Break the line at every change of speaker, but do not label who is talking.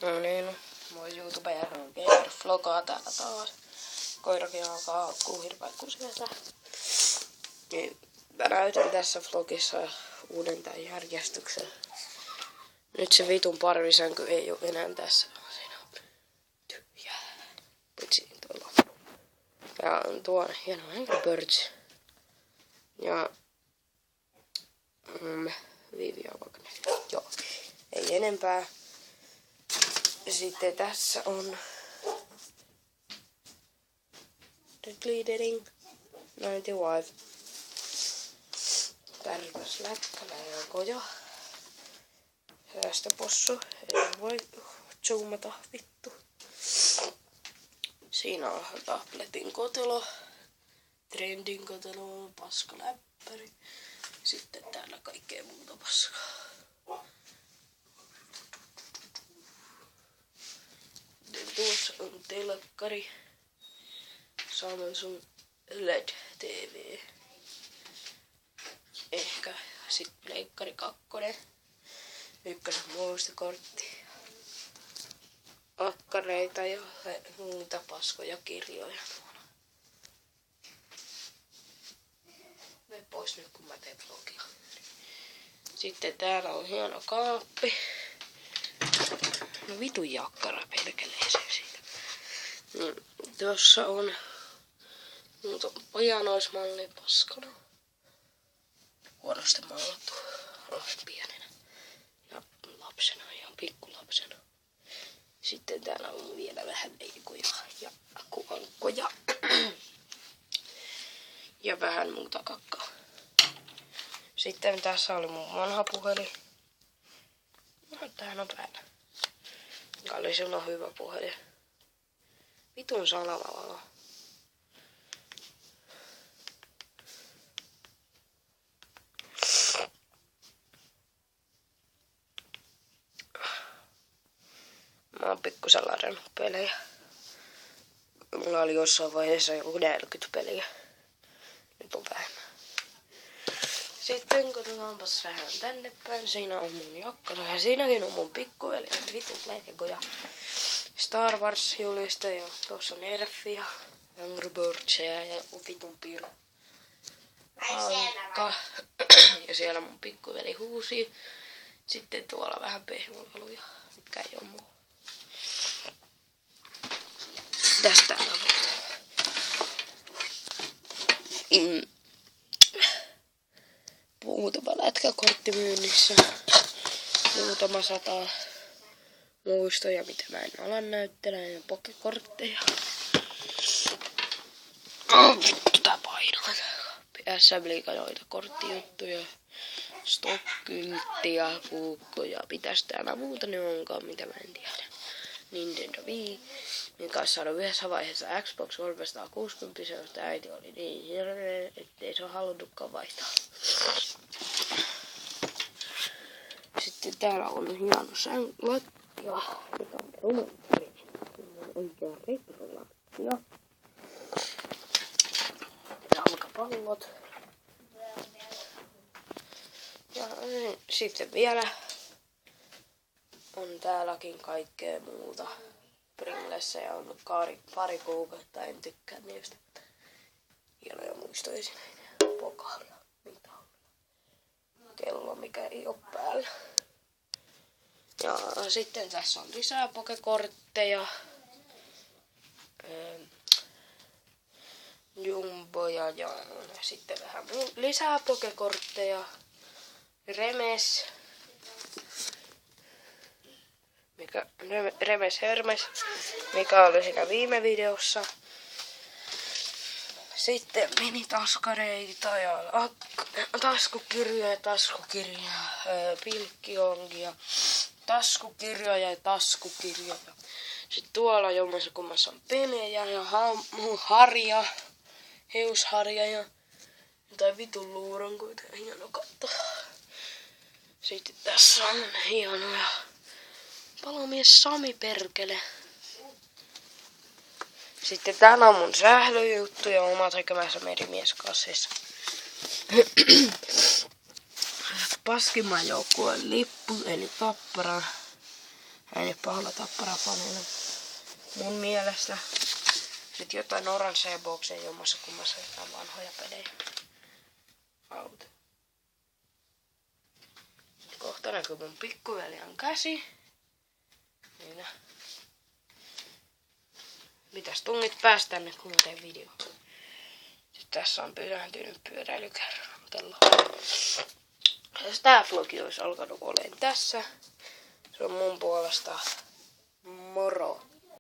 No niin, moi YouTube ja Gamer Vlogaa täällä taas. Koirakin alkaa haukkuu hirveäkku sieltä. Niin, mä näytän tässä vlogissa uuden tämän järjestyksen. Nyt se vitun parvisänky ei oo enää tässä. Siinä on tyhjä. Putsi tuolla. Ja tuo on hieno Angry Birds. Ja Viivi on vaikka ne. Joo, ei enempää. Sitten tässä on The Glittering 95. Tärkäs läkkälä ja koja. Säästöpossu. Ei voi zoomata vittu. Siinä on tabletin kotelo. Trendin kotelo. Paskaläppäri. Sitten täällä kaikkea muuta paskaa. Tuossa on telkkari. Samsung LED TV. Ehkä sit pleikkari 2. Ykkösen muistikortti. Akkareita ja muuta paskoja kirjoja tuolla. Mene pois nyt kun mä teen vlogia. Sitten täällä on hieno kaappi. No vitun jakkara perkeleeseen siitä. Niin, tuossa on muuta pojanoismalli paskana. Huonosti maalattu. Pienenä. Ja lapsena, ihan pikkulapsena. Sitten täällä on vielä vähän leikoja ja kuankkoja. Ja vähän muuta kakkaa. Sitten tässä oli mun vanha puhelin. No, tämähän on päällä. Mikä oli silloin hyvä puhelin. Vitun salava valo. Mä oon pikkusen ladannut pelejä. Mulla oli jossain vaiheessa joku 40 peliä. Nyt on vähemmän. Sitten katsotaanpas vähän tänne päin. Siinä on mun jakkara ja siinäkin on mun pikkuveli. Vitun leikoja. Star Wars juliste ja tuossa on Nerfia, Angry Birdsia ja vitun piru. Ankka. Ja siellä mun pikkuveli huusii. Sitten tuolla vähän pehmoleluja, mitkä ei oo muu. Tästä on muutama lätkäkortti myynnissä. Muutama 100 muistoja, mitä mä en ala näyttää, ja pokekortteja. Vittu tää painaa. SM-liiganoita korttijuttuja. Stock-kylttiä, puukkoja. Mitäs täällä muuta ne onkaan, mitä mä en tiedä. Nintendo Wii, mikä olisi saanut yhdessä vaiheessa Xbox 360, josta äiti oli niin hirveä, ettei se ole halunnutkaan vaihtaa. Sitten täällä on hieno lattia, mikä on romanttinen. Oikea retrolattia. Jalkapallot. Ja sitten vielä on täälläkin kaikkea muuta. Pringlessä ja on pari kuukautta, en tykkää niistä. Hienoja muistoesineitä. Pokaalia, mitalia. Kello, mikä ei oo päällä. Ja sitten tässä on lisää pokekortteja. Jumboja ja sitten vähän lisää pokekortteja. Remes. Remes Hermes, mikä oli siinä viime videossa. Sitten minitaskareita ja taskukirjoja, pilkkiongia, taskukirjoja ja taskukirjoja. Sitten tuolla jommassa kummassa on penejä ja harja, heusharja ja jotain vitun luurankoita ja hieno katto. Sitten tässä on hienoja palomies Sami perkele. Sitten täällä on mun sählyjuttu ja oma tekemässä merimieskasseissa. Paskimman joukkueen lippu eli Tapparan Hän ei ole pahalla tapparafaneilla mun mielestä. Sitten jotain oransseja bokseja jommassa kummassa jotain vanhoja pelejä. Auto. Kohta näkyy mun pikkuveljan käsi. Niin. Mitäs tungit pääs tänne, kun mä teen video. Sitten tässä on pysähtynyt pyöräilykerrotella. Jos tää vlogi olisi alkanut olemaan tässä, se on mun puolesta moro.